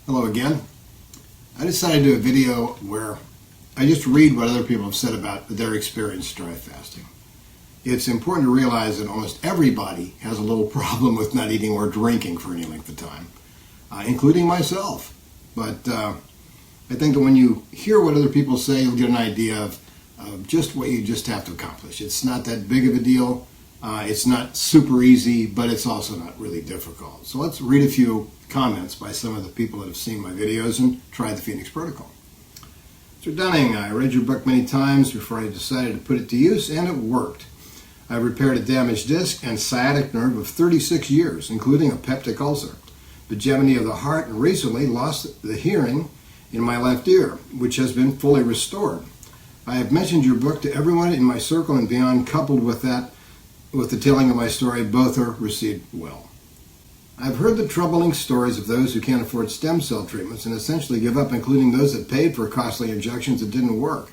Hello again. I decided to do a video where I just read what other people have said about their experience dry fasting. It's important to realize that almost everybody has a little problem with not eating or drinking for any length of time, including myself. But I think that when you hear what other people say, you'll get an idea of just what you just have to accomplish. It's not that big of a deal. It's not super easy, but it's also not really difficult. So let's read a few comments by some of the people that have seen my videos and tried the Phoenix Protocol. Mr. Dunning, I read your book many times before I decided to put it to use, and it worked. I repaired a damaged disc and sciatic nerve of 36 years, including a peptic ulcer, hegemony of the heart, and recently lost the hearing in my left ear, which has been fully restored. I have mentioned your book to everyone in my circle and beyond. Coupled with that, with the telling of my story, both are received well. I've heard the troubling stories of those who can't afford stem cell treatments and essentially give up, including those that paid for costly injections that didn't work.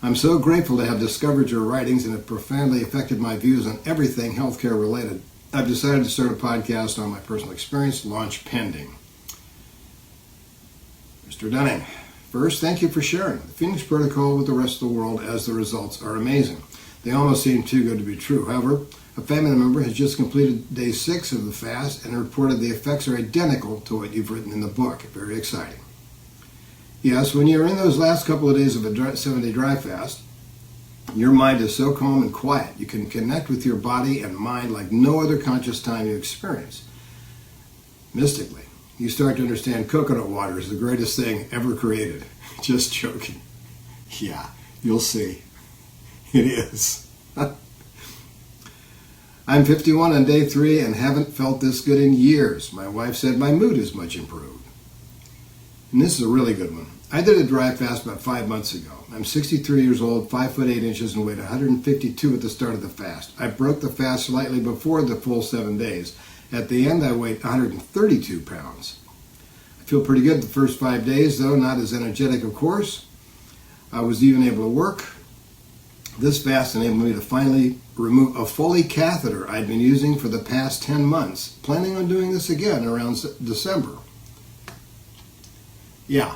I'm so grateful to have discovered your writings and have profoundly affected my views on everything healthcare related. I've decided to start a podcast on my personal experience, launch pending. Mr. Dunning, first, thank you for sharing the Phoenix Protocol with the rest of the world, as the results are amazing. They almost seem too good to be true. However, a family member has just completed day 6 of the fast and reported the effects are identical to what you've written in the book. Very exciting. Yes, when you're in those last couple of days of a 7-day dry fast, your mind is so calm and quiet. You can connect with your body and mind like no other conscious time you experience. Mystically, you start to understand coconut water is the greatest thing ever created. Just joking. Yeah, you'll see. It is. I'm 51 on day 3 and haven't felt this good in years. My wife said my mood is much improved. And this is a really good one. I did a dry fast about 5 months ago. I'm 63 years old, 5 foot 8 inches, and weighed 152 at the start of the fast. I broke the fast slightly before the full 7 days. At the end, I weighed 132 pounds. I feel pretty good the first 5 days, though not as energetic, of course. I was even able to work. This fast enabled me to finally remove a Foley catheter I'd been using for the past 10 months. Planning on doing this again around December. Yeah.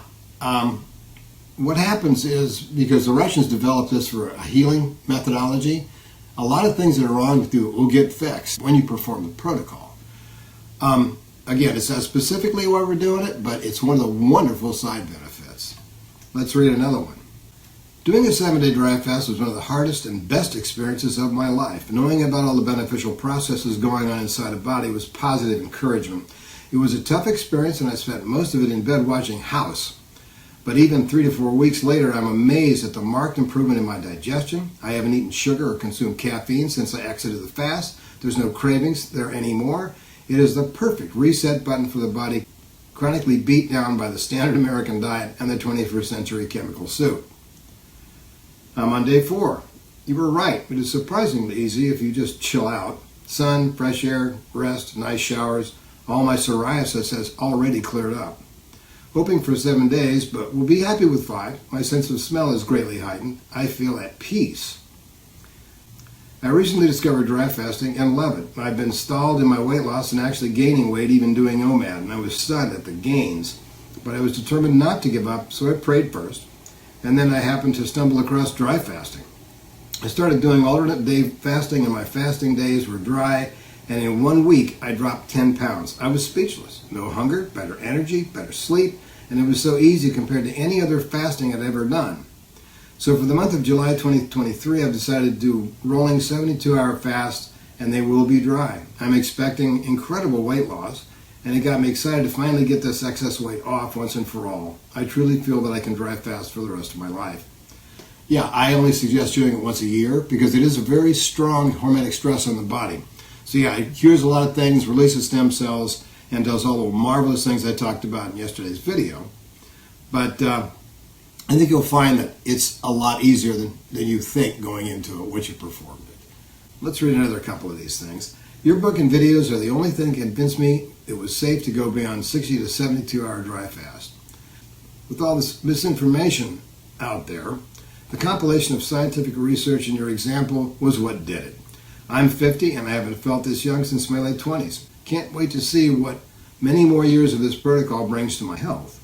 What happens is, because the Russians developed this for a healing methodology, a lot of things that are wrong with you will get fixed when you perform the protocol. Again, it's not specifically why we're doing it, but it's one of the wonderful side benefits. Let's read another one. Doing a 7-day dry fast was one of the hardest and best experiences of my life. Knowing about all the beneficial processes going on inside the body was positive encouragement. It was a tough experience, and I spent most of it in bed watching House. But even 3 to 4 weeks later, I'm amazed at the marked improvement in my digestion. I haven't eaten sugar or consumed caffeine since I exited the fast. There's no cravings there anymore. It is the perfect reset button for the body, chronically beat down by the standard American diet and the 21st century chemical soup. I'm on day 4. You were right. It is surprisingly easy if you just chill out. Sun, fresh air, rest, nice showers. All my psoriasis has already cleared up. Hoping for 7 days, but we'll be happy with 5. My sense of smell is greatly heightened. I feel at peace. I recently discovered dry fasting and love it. I've been stalled in my weight loss and actually gaining weight even doing OMAD, and I was stunned at the gains. But I was determined not to give up, so I prayed first. And then I happened to stumble across dry fasting. I started doing alternate day fasting, and my fasting days were dry, and in 1 week I dropped 10 pounds. I was speechless. No hunger, better energy, better sleep, and it was so easy compared to any other fasting I'd ever done. So for the month of July 2023, I've decided to do rolling 72-hour fasts, and they will be dry. I'm expecting incredible weight loss, and it got me excited to finally get this excess weight off once and for all. I truly feel that I can dry fast for the rest of my life. Yeah, I only suggest doing it once a year because it is a very strong hormetic stress on the body. So yeah, it cures a lot of things, releases stem cells, and does all the marvelous things I talked about in yesterday's video. But I think you'll find that it's a lot easier than you think going into it once you performed it. Let's read another couple of these things. Your book and videos are the only thing that convinced me it was safe to go beyond 60 to 72-hour dry fast. With all this misinformation out there, the compilation of scientific research in your example was what did it. I'm 50 and I haven't felt this young since my late 20s. Can't wait to see what many more years of this protocol brings to my health.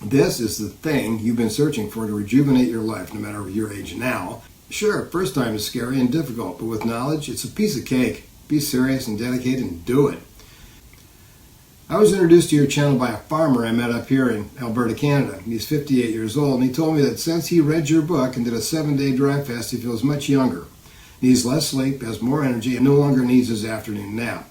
This is the thing you've been searching for to rejuvenate your life, no matter your age now. Sure, first time is scary and difficult, but with knowledge, it's a piece of cake. Be serious and dedicated and do it. I was introduced to your channel by a farmer I met up here in Alberta, Canada. He's 58 years old, and he told me that since he read your book and did a 7-day dry fast, he feels much younger. Needs less sleep, has more energy, and no longer needs his afternoon nap.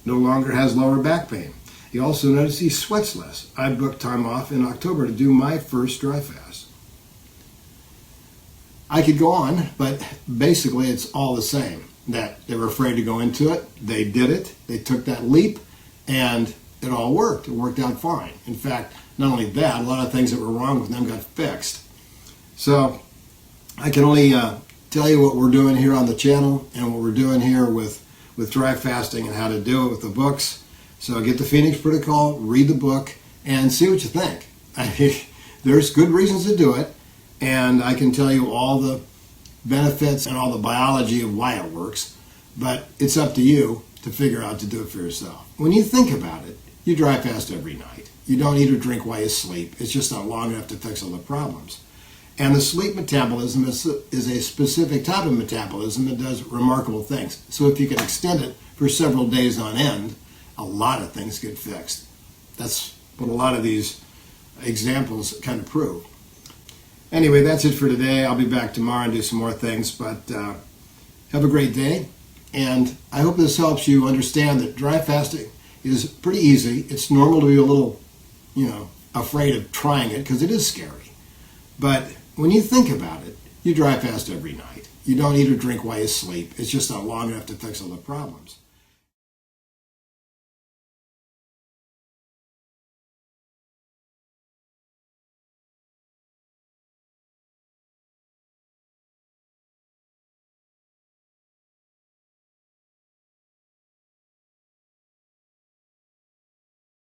No longer has lower back pain. He also noticed he sweats less. I booked time off in October to do my first dry fast. I could go on, but basically it's all the same. That they were afraid to go into it, they did it, they took that leap, and it all worked. It worked out fine. In fact, not only that, a lot of things that were wrong with them got fixed. So I can only tell you what we're doing here on the channel and what we're doing here with dry fasting and how to do it with the books. So get the Phoenix Protocol, read the book, and see what you think. There's good reasons to do it, and I can tell you all the benefits and all the biology of why it works, but it's up to you to figure out to do it for yourself. When you think about it, you dry fast every night. You don't eat or drink while you sleep. It's just not long enough to fix all the problems. And the sleep metabolism is a specific type of metabolism that does remarkable things. So if you can extend it for several days on end, a lot of things get fixed. That's what a lot of these examples kind of prove. Anyway, that's it for today. I'll be back tomorrow and do some more things, but have a great day. And I hope this helps you understand that dry fasting is pretty easy. It's normal to be a little, afraid of trying it because it is scary. But when you think about it, you dry fast every night. You don't eat or drink while you sleep. It's just not long enough to fix all the problems.